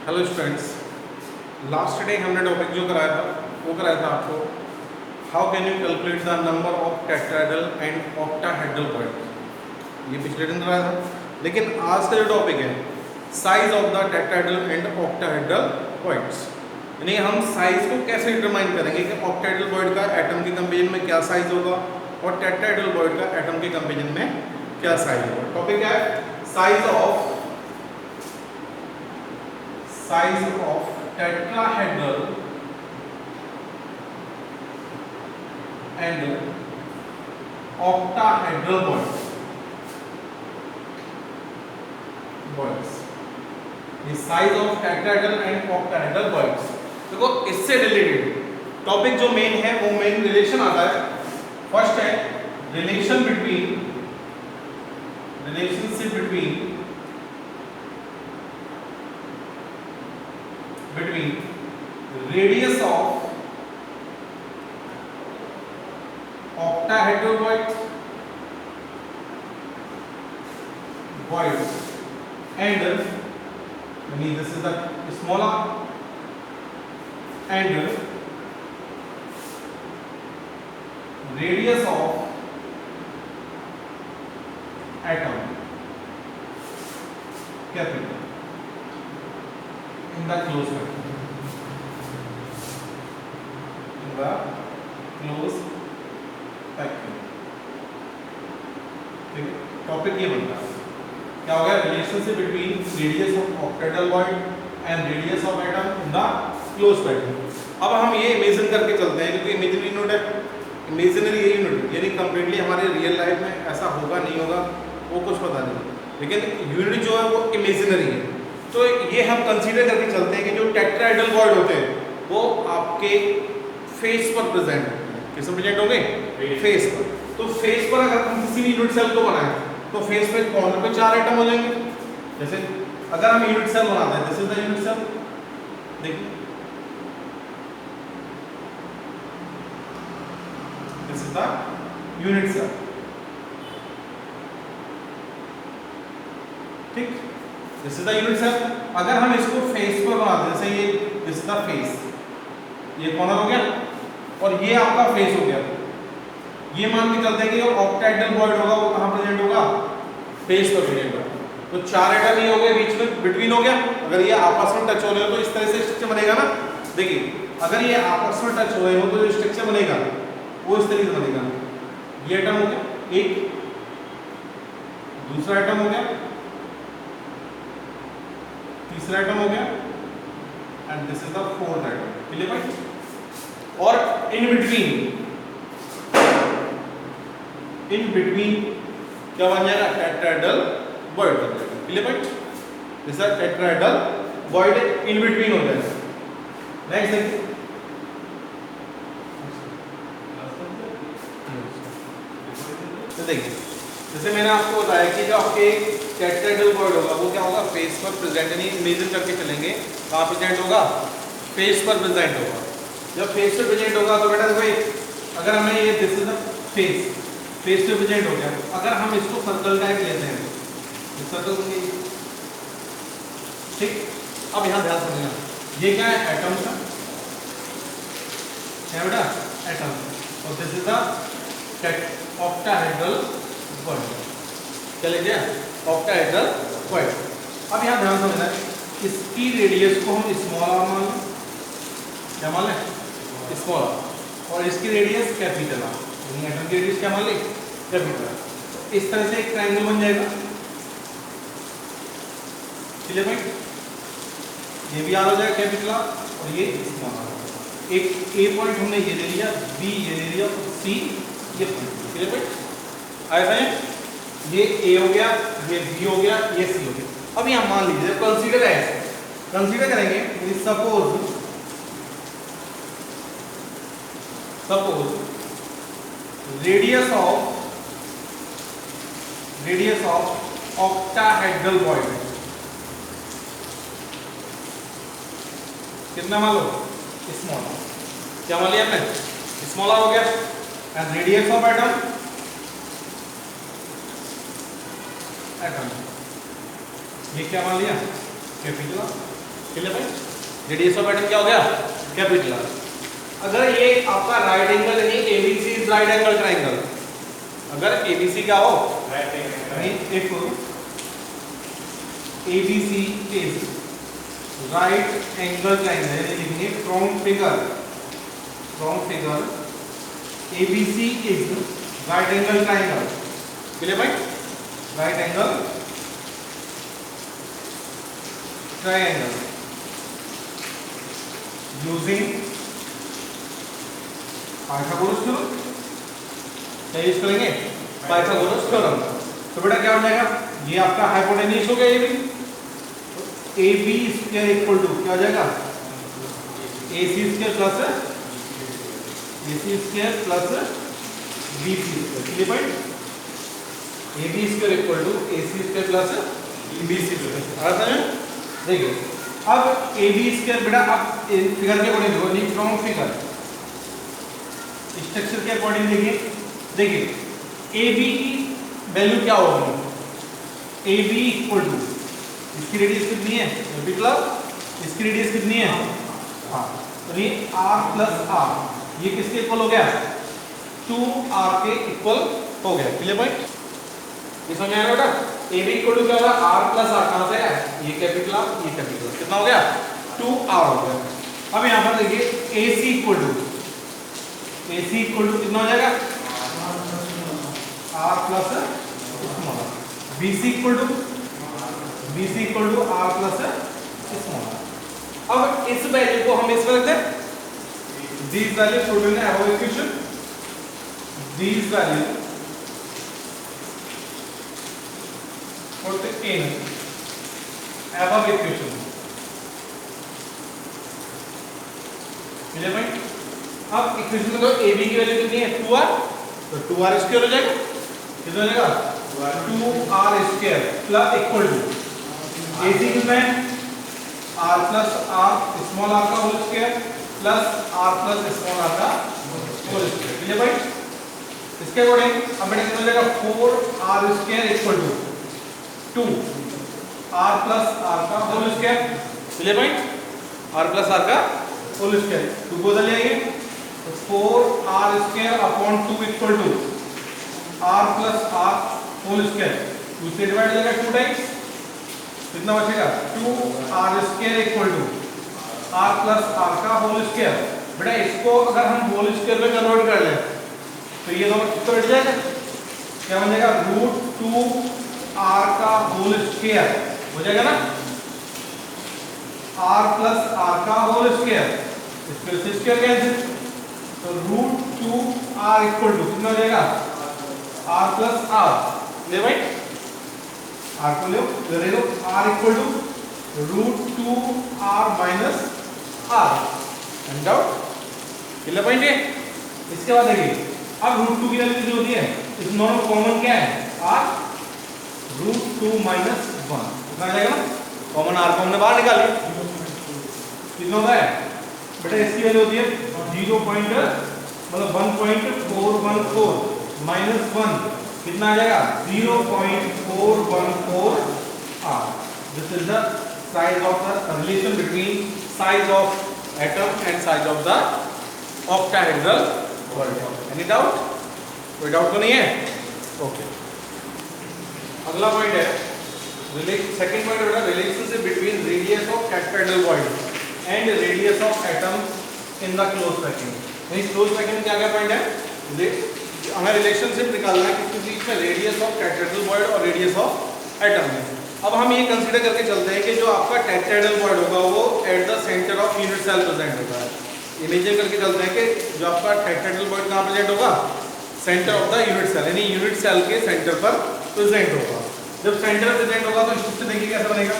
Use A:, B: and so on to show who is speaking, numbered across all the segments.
A: Hello students, last day हमने topic जो कराया था वो कराया था आपको how can you calculate the number of tetrahedral and octahedral points. ये पिछले दिन कराया था, लेकिन आज का जो टॉपिक है size of the tetrahedral and octahedral points, यानी हम साइज को कैसे डिटरमाइन करेंगे कि ऑक्टाहेड्रल पॉइंट का एटम के कंपेरिजन में क्या साइज होगा और टेट्राहेड्रल पॉइंट का एटम के कंपेरिजन में क्या साइज होगा। टॉपिक क्या है? size of tetrahedral and octahedral bonds। ये size of tetrahedral and octahedral bonds. देखो इससे रिलेटेड टॉपिक जो मेन है वो मेन रिलेशन आता है। फर्स्ट है relationship between radius of octahedral voids and this is the smaller and radius of atom capital in the closed vacuum। ठीक है, टॉपिक ये बनता है क्या हो गया? Relationship between radius of octahedral bond and radius of atom in the closed vacuum. अब हम ये इमेजिन करके चलते हैं क्योंकि इमेजिनरी यूनिट है, इमेजिनरी यूनिट यानी कंप्लीटली हमारे रियल लाइफ में ऐसा होगा नहीं होगा वो कुछ पता नहीं, लेकिन यूनिट जो है वो इमेजिनरी है। तो ये हम कंसीडर करके चलते हैं कि जो टेट्राहेड्रल बॉन्ड होते हैं वो आपके फेस पर प्रेजेंट होते हैं। किस में प्रेजेंट होंगे? फेस पर। तो फेस पर अगर हम किसी भी यूनिट सेल को बनाएं तो फेस पे कॉर्नर पे 4 एटम हो जाएंगे। जैसे अगर हम यूनिट सेल बनाते हैं, this is the unit cell, देखिए this is the unit cell, ठीक, this is the unit cell. अगर हम इसको फेस पर बनाते हैं, जैसे ये दिस इज द फेस, ये कॉर्नर हो गया और ये आपका फेस हो गया। ये मान के चलते हैं कि जो ऑक्टाहेड्रल बॉन्ड होगा वो कहां प्रेजेंट होगा? फेस पर प्रेजेंट होगा। तो 4 एटम ही हो गए, बीच में बिटवीन हो गया। अगर ये आपस में टच हो रहे हो तो इस तरह से स्ट्रक्चर बनेगा ना। देखिए अगर ये आपस में टच हो रहे हो तो जो स्ट्रक्चर बनेगा वो इस तरीके से बनेगा। ये एटम हो गया एक, दूसरा एटम हो गया, तीसरा एटम हो गया and this is the fourth atom. Clear भाई? और इन बिटवीन क्या बन जाएगा? टेट्राहेड्रल बॉन्ड बन जाएगा। क्लियर भाई? This is tetrahedral bond in between हो जाएगा। नेक्स्ट देखिए, तो देखिए जैसे मैंने आपको बताया कि जो आपके टेट्राहेड्रल बॉन्ड होगा वो क्या होगा? फेस पर प्रेजेंट, यानी इमेजिन करके चलेंगे कहाँ प्रेजेंट होगा? फेस पर प्रेजेंट होगा। जब फेस पर प्रेजेंट होगा तो बेटा देखो अगर हमें ये दिस इज द फेस पे प्रेजेंट हो गया। अगर हम इसको सर्कल टाइप लेते हैं, सर्कल ठीक। अब यहाँ ध्यान रखना, ये क्या है? एटम का क्या बेटा? एटम। और this is the octahedral bond. चले गया ऑक्टाहेड्रल बॉन्ड। अब यहाँ ध्यान समझना है, इसकी रेडियस को हम स्मॉल आर मान लें। क्या मान लें? स्मॉल। और इसकी रेडियस कैपिटल आर, यानी एटम की रेडियस क्या मान लें? कैपिटल। इस तरह से एक ट्रायंगल बन जाएगा। चलिए भाई, ये भी आर हो जाएगा कैपिटल आर और ये स्मॉल आर। एक ए पॉइंट हमने ये ले लिया, बी ये ले लिया, सी ये पॉइंट। चलिए भाई ऐसा है, ये ए हो गया, ये बी हो गया, ये सी हो गया। अब यहाँ मान लीजिए कंसीडर है, कंसीडर करेंगे suppose radius of octahedral bond कितना मान लो? स्मॉल। क्या मान लिया हमने? स्मॉलर हो गया। एंड रेडियस ऑफ एटम ये क्या मान लिया? कैपिटल। क्लियर भाई? रेडियस ऑफ एटम क्या हो गया? Capital R. अगर ये आपका राइट एंगल यानी ABC is right angle triangle, अगर एबीसी क्या हो? Right angle. If ABC is right angle triangle, यानी लिखेंगे from figure ABC is right angle triangle. Clear भाई? Right angle triangle using Pythagoras theorem. क्या यूज करेंगे? Pythagoras theorem. तो बेटा क्या हो जाएगा? ये आपका हाइपोटेन्यूज हो गया A B square equal to क्या हो जाएगा? A C square plus B C square. Clear point? A B square equal to A C square plus B C square. आ रहा है? देखिए अब ए बी स्क्वायर बेटा अब फिगर के अकॉर्डिंग देखो, नहीं फ्रॉम फिगर स्ट्रक्चर के अकॉर्डिंग देखिए ए बी की वैल्यू क्या होगी? ए बी इक्वल टू इसकी रेडियस कितनी है? मतलब इसकी रेडियस कितनी है? हाँ, तो ये r प्लस आर, ये किसके इक्वल हो गया? 2r के इक्वल हो गया। Clear point? ये समझ आया बेटा? ए बी इक्वल टू क्या होगा? r plus R. कहां से है? ये कैपिटल आर, ये कैपिटल आर। कितना हो गया? 2r हो गया। अब यहां पर देखिए ए सी इक्वल टू कितना हो जाएगा? r plus small r। B C equal to r plus small r। अब इस वैल्यू को हम इस पर रखते हैं, these values put in the above equation, these values put in above equation। Clear point? अब इक्वेशन में तो ए बी की वैल्यू कितनी है? 2r, तो 2r स्क्वायर हो जाएगा। कितना हो जाएगा? 2r square plus equal to A C कितना है? r plus r small r का whole square plus r plus small r का होल स्क्वायर। क्लियर भाई? इसके अकॉर्डिंग अब बेटा कितना हो जाएगा? 4r square equal to 2r plus r का होल स्क्वायर। क्लियर भाई? r प्लस r का होल स्क्वायर 2 को बदल जाएंगे, तो 4r स्क्वायर upon 2 equal to r plus r whole square. 2 से डिवाइड हो जाएगा 2 टाइम्स, कितना बचेगा? 2r square equal to r plus r का होल स्क्वायर। बेटा इसको अगर हम होल स्क्वायर में कन्वर्ट कर लें तो ये दोनों कितना बैठ जाएगा? क्या बन जाएगा? √2r का होल स्क्वायर हो जाएगा ना, r प्लस r का होल स्क्वायर, स्क्वायर से स्क्वायर कैंसिल, तो √2r इक्वल टू कितना हो जाएगा? r plus r। ले भाई r को ले लो, r equal to √2r minus r। End out. Clear point है? इसके बाद देखिए अब √2 की वैल्यू जो होती है इस दोनों में कॉमन क्या है? r √2 माइनस 1 कितना आ जाएगा? कॉमन r को हमने बाहर निकाली, कितना होता है बेटा? इसकी वैल्यू होती है 1.414 माइनस 1 कितना आ जाएगा? 0.414 r। This is the size of the relation between size of atom and size of the octahedral body. Any doubt? कोई डाउट तो नहीं है? ओके। अगला पॉइंट है सेकंड पॉइंट बेटा, relationship between radius of tetrahedral body and radius of atom in the close packing. इस close packing में क्या क्या पॉइंट है? हमें रिलेशनशिप निकालना है किसके बीच में? रेडियस ऑफ टेट्राहेड्रल बॉडी और रेडियस ऑफ एटम में। अब हम ये कंसीडर करके चलते हैं कि जो आपका टेट्राहेड्रल बॉडी होगा वो at the centre of unit cell present होगा। इमेजिन करके चलते हैं कि जो आपका टेट्राहेड्रल बॉडी कहाँ प्रेजेंट होगा? Centre of the unit cell, यानी यूनिट सेल के सेंटर पर प्रेजेंट होगा। जब सेंटर प्रेजेंट होगा तो स्ट्रक्चर देखिए कैसा बनेगा।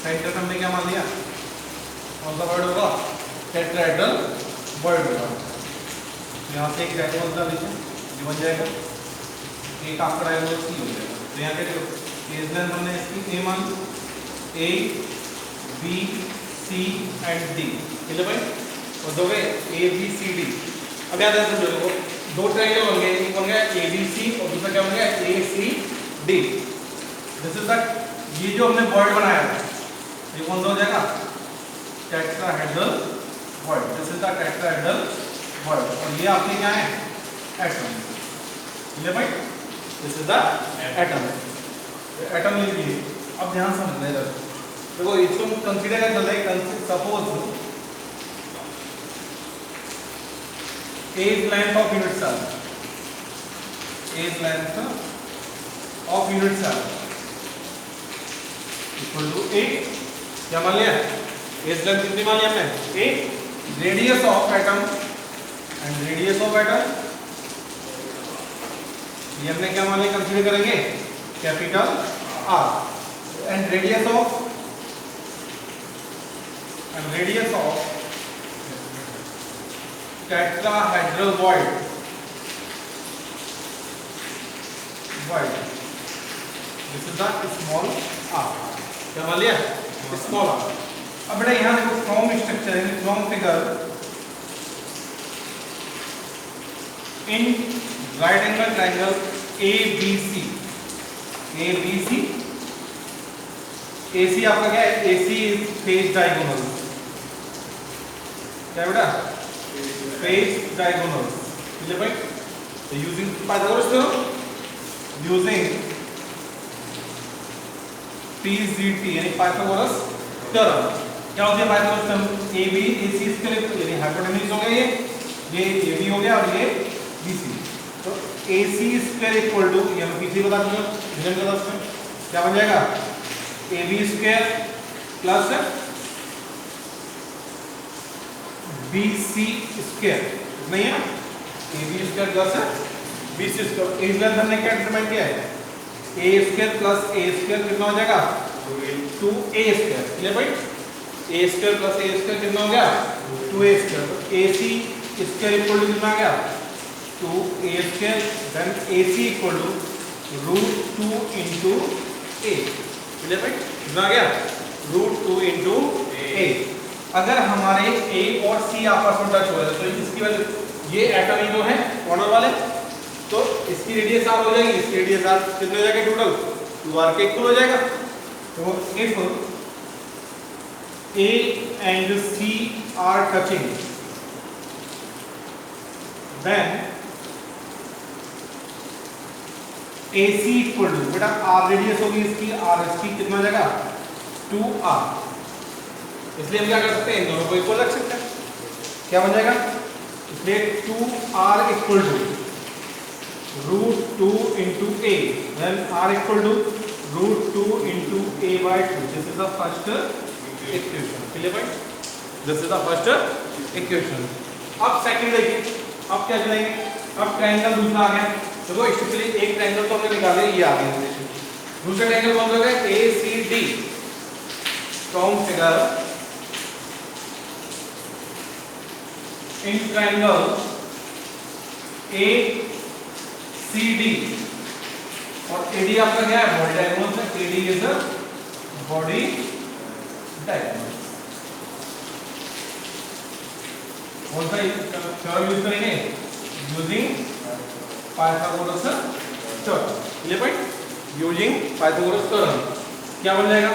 A: सेंटर हमने क्या मान लिया? कौन सा वर्ड होगा? टेट्राहेड्रल वर्ड होगा। यहाँ से एक डायगोनल डाल लीजिए, ये बन जाएगा एक आपका डायगोनल सी हो जाएगा। तो यहाँ क्या करो, एज लेंथ हमने इसकी ए मान A B C and D, ठीक है भाई, और दो गए ए बी सी डी। अब याद रखो देखो दो ट्रायंगल बन गए, एक बन गया ए बी सी और दूसरा क्या बन गया A C D. This is the, ये जो हमने वर्ड बनाया है ये कौन सा हो जाएगा, tetrahedral word. This is the tetrahedral word, और ये आपके क्या है एटम, ठीक है भाई, this is the atom, atom लिख लीजिए। अब ध्यान समझना इधर देखो, इसको कंसीडर कर चलते हैं, suppose edge length of unit cell, edge length of unit cell equal to 8, क्या मान लिया, एज लेंथ कितनी मान लिया हमने 8, radius of atom and radius of atom ये हमने क्या मान लिया, कंसीडर करेंगे capital R, and radius of tetrahedral void, this is the small R, क्या मान लिया स्मॉल आर। अब बेटा यहाँ देखो फ्रॉम स्ट्रक्चर है, from figure in right angle triangle A B C, AC आपका क्या है, AC इज फेस डायगोनल, क्या बेटा फेस डायगोनल, ठीक है भाई। तो using Pythagoras theorem, using PZT यानी पाइथागोरस थ्योरम, क्या होती है पाइथागोरस थ्योरम, AB AC इसके लिए यानी हाइपोटेन्यूज हो गया, ये AB हो गया और ये BC, तो AC स्क्वायर इक्वल टू, ये हम पीछे बता चुके हैं, क्या बन जाएगा AB square plus BC square, नहीं है AB square plus BC square. Edge length हमने क्या डिटरमाइन किया है, A square plus A square कितना हो जाएगा 2A स्क्वायर, ठीक है भाई, A square plus A square कितना हो गया 2A स्क्वायर, तो AC स्क्वायर इक्वल टू कितना आ गया 2A square, then AC equal to √2 into A, ठीक है भाई, कितना आ गया √2 into A। अगर हमारे A और C आपस में टच हो जाए तो इसकी वजह, ये एटम ही जो है कॉर्नर वाले, तो इसकी रेडियस r हो जाएगी, इसकी रेडियस r कितने हो जाएगा टोटल 2r के इक्वल हो जाएगा। तो इफ A and C are touching, then AC equal to, बेटा r रेडियस होगी इसकी, r इसकी कितना हो जाएगा 2r, इसलिए हम क्या कर सकते हैं इन दोनों को इक्वल रख सकते हैं, क्या बन जाएगा, इसलिए 2r equal to √2 into A, then r equal to √2 into A by 2, this is the first equation, clear भाई, this is the first equation. अब सेकंड देखिए, अब क्या चलेंगे, अब ट्रायंगल दूसरा आ गया, देखो इसके लिए एक ट्रायंगल तो हमने निकाला, ये आ गया, दूसरा ट्रायंगल कौन सा होगा ACD, from figure in triangle ACD, और AD आपका क्या है body diagonal, AD is a body diagonal. कौन सा थ्योरम यूज करेंगे, यूजिंग पाइथागोरस थ्योरम, ये पॉइंट यूजिंग पाइथागोरस थ्योरम, क्या बन जाएगा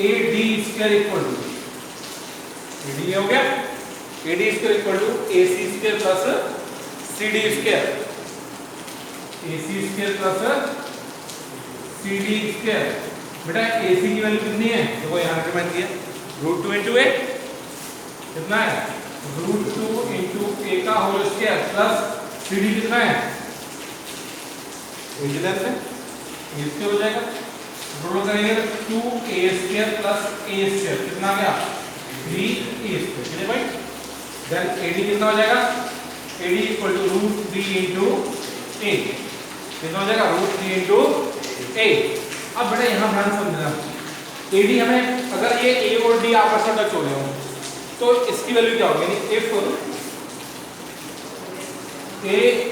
A: AD square equal to, AD हो गया AD square equal to AC square plus CD square, AC square plus CD square. बेटा AC की वैल्यू कितनी है, देखो यहाँ पे मैंने दिया √2 into A, कितना है √2 into A का होल स्क्वायर प्लस CD कितना है, एज लेंथ है, ये स्क्वायर हो जाएगा, रोल करेंगे तो 2A square plus A square कितना आ गया 3A स्क्वायर, ठीक है भाई, देन AD कितना हो जाएगा, AD equal to √3 into A, कितना हो जाएगा √3 into A। अब बेटा यहाँ ध्यान समझना, AD हमें अगर ये A और D आपस में टच हो रहे हो तो इसकी वैल्यू क्या होगी, if A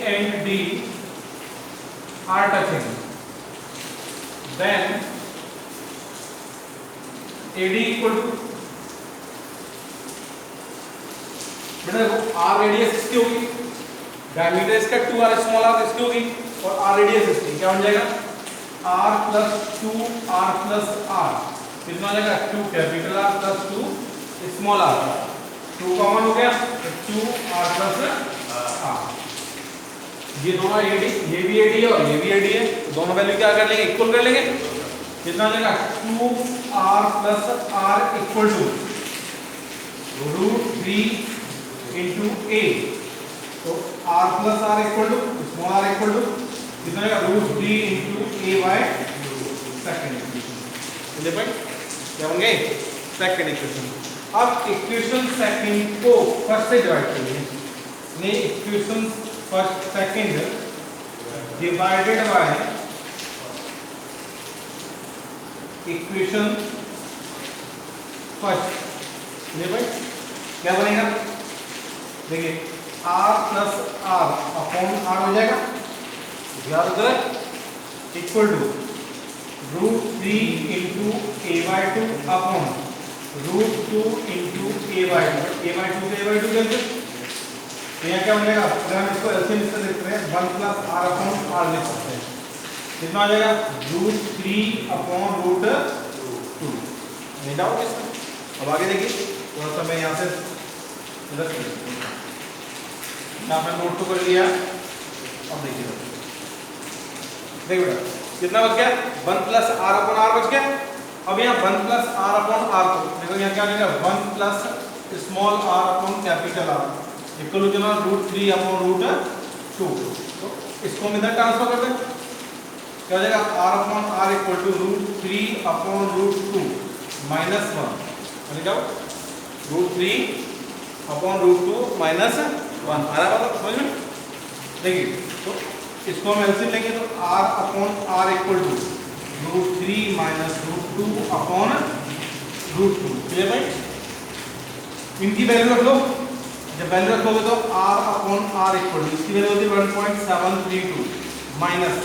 A: and D are touching, then AD equal to, बेटा देखो R रेडियस इसकी होगी, डायमीटर इसका 2r स्मॉल r इसकी होगी, और R रेडियस इसकी, क्या बन जाएगा R plus 2r plus r, कितना आ जाएगा 2 capital R plus 2 small r, 2 common हो गया तो 2r प्लस r। ये दोनों AD, ये भी AD है और ये भी AD है, दोनों वैल्यू क्या कर लेंगे, इक्वल कर लेंगे, कितना आ जाएगा 2r plus r equal to √3 into a, तो r plus r equal to small r equal to कितना आएगा √3 into a by second equation. देखो क्या बन गए सेकंड इक्वेशन। अब इक्वेशन सेकंड को फर्स्ट से डिवाइड करेंगे, ने equation first second divided by equation first, ये भाई क्या बनेगा, देखिए r plus r upon r हो जाएगा, याद उधर equal to √3 into a/2 upon √2 into a/2, a/2 से a/2 कैंसिल, तो यहाँ क्या हो जाएगा, अगर हम इसको एलसीएम इससे लिखते हैं 1 प्लस r अपॉन r लिख सकते हैं, कितना आ जाएगा √3 अपॉन √2। नहीं डाउट इसमें। अब आगे देखिए, थोड़ा सा मैं यहाँ से आपने नोट तो कर लिया, अब देखिए बेटा कितना बच गया 1 प्लस r अपॉन r बच गया। अब यहाँ 1 प्लस r अपॉन r को देखो यहाँ क्या लिखा 1 plus small r upon capital R equal to कितना √3 अपॉन √2, तो इसको हम इधर ट्रांसफर कर दें, क्या हो जाएगा r upon r equal to √3 upon √2 minus 1, लिख जाओ √3 अपॉन √2 माइनस 1 आ रहा है समझ में। देखिए तो इसको हम एलसीएम लेंगे तो r upon r equal to √3 minus √2 upon √2, clear भाई। इनकी वैल्यू रख लो, जब वैल्यू रखोगे तो r upon r equal to इसकी वैल्यू होती है 1.732 माइनस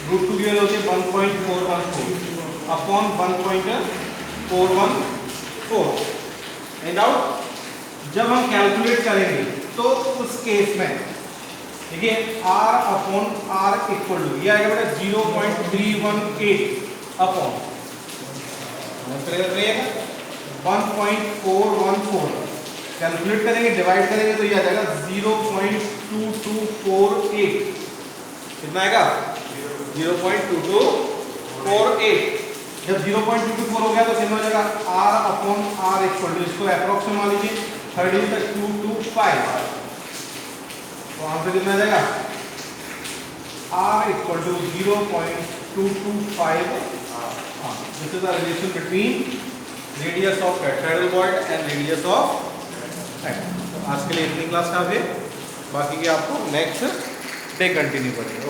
A: √2 की वैल्यू होती है 1.414 अपॉन 1.414। एंड आउट जब हम कैलकुलेट करेंगे तो उस केस में देखिए r upon r equal to ये आएगा बेटा 0.318 अपॉन 1.414, कैलकुलेट करेंगे डिवाइड करेंगे तो ये आ जाएगा 0.2248, कितना आएगा 0.2248। जब 0.224 हो गया तो कितना हो जाएगा r upon r equal to इसको अप्रोक्सीमेट मान लीजिए 13 तक 225, तो आंसर कितना आ जाएगा r equal to 0.225। This is the relation between radius of tetrahedral void and radius of atom. तो आज के लिए इतनी क्लास काफी है, बाकी की आपको नेक्स्ट डे कंटिन्यू करेंगे।